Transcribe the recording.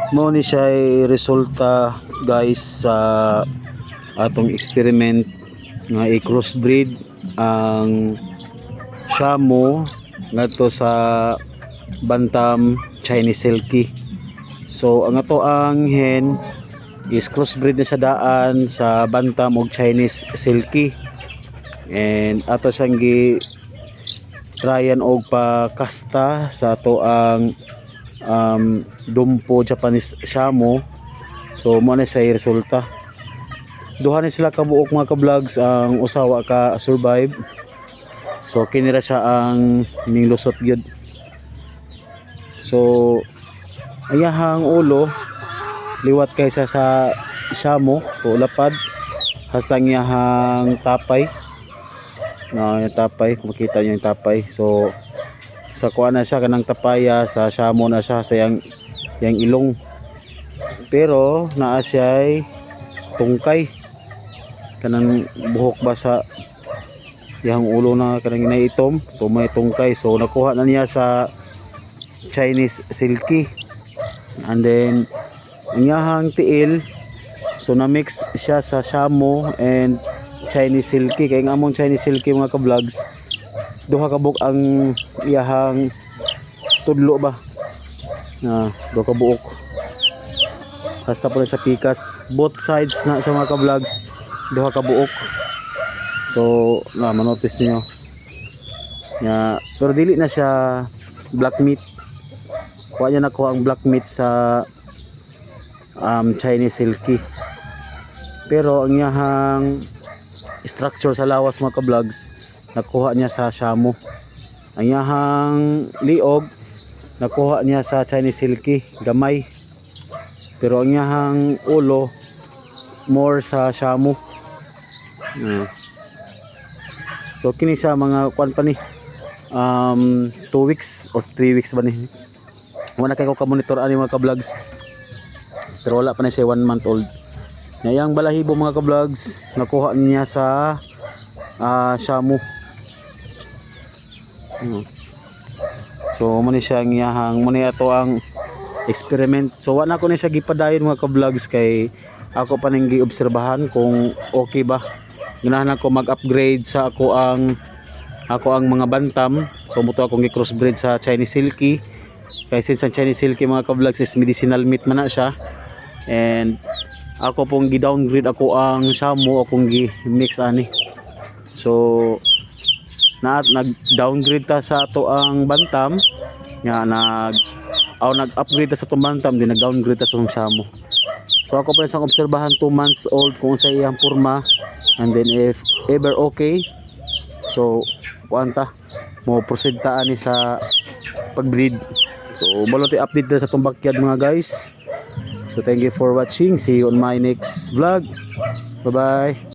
Mo ni siya resulta guys sa atong experiment nga i-crossbreed ang Shamo ngadto sa Bantam Chinese Silkie. So ang ato ang hen is crossbreed na sa daan sa Bantam ug Chinese Silkie, and ato siyang gi tryan og pakasta sa ato ang Dumpo Japanese Shamo. So mo na sa resulta. Duha ni sila kabuok mga ka-vlogs, ang usawa ka survive. So kinira siya ang nilusot gyud. So ayahang ulo liwat kaysa sa Shamo, so lapad hasta ngiyahang tapay. No, yung tapay, kung makita niyo yung tapay. So sa kuha na siya kanang tapaya, sa Shamo na siya sa yang ilong. Pero naa siya tungkay, kanang buhok ba sa yang ulo na kanang inaitom, so may tungkay. So nakuha na niya sa Chinese Silkie, and then ang yahang tiil, so na mix siya sa Shamo and Chinese Silkie. Kaya nga among Chinese Silkie mga ka-vlogs, duha ka buok ang iyahang tudlo ba, duha ka buok hasta po sa pikas, both sides na sa mga ka-vlogs, duha ka buok. So manotice niyo pero dili na siya black meat. Kuha niya nakuha ang black meat sa Chinese Silkie, pero ang iyahang structure sa lawas mga ka-vlogs nakuha niya sa Shamo. Ang iyahang liog nakuha niya sa Chinese Silkie, gamay, pero ang iyahang ulo more sa Shamo. So kini sa mga kwan pa ni 2 weeks or 3 weeks ba ni, wala kay ko ka-monitor ani mga ka-vlogs, pero wala pa na siya 1 month old. Yang balahibo mga ka-vlogs nakuha niya sa Shamo. So mo ni siya ang iyahang, mo ni ato ang experiment. So wala ko ni siya gipadayon mga ka-vlogs, kay ako pa ning giobserbahan kung okay ba. Ganahan ako mag-upgrade sa ako ang mga bantam. So muto akong gi-crossbreed sa Chinese Silkie, kay since ang Chinese Silkie mga ka-vlogs is medicinal meat man na siya, and ako pong gi-downgrade ako ang Shamo, akong gi-mix ani. So nag-downgrade ta sa ato ang bantam nga, nag-upgrade ta sa atong bantam, din nag-downgrade ta sa Shamo. So ako pa isang obserbahan 2 months old kung sa iyang porma, and then if ever okay, so kuanta mo proceed ta ani sa pagbreed. So baloti update na sa atong backyard mga guys. So thank you for watching, see you on my next vlog. Bye bye.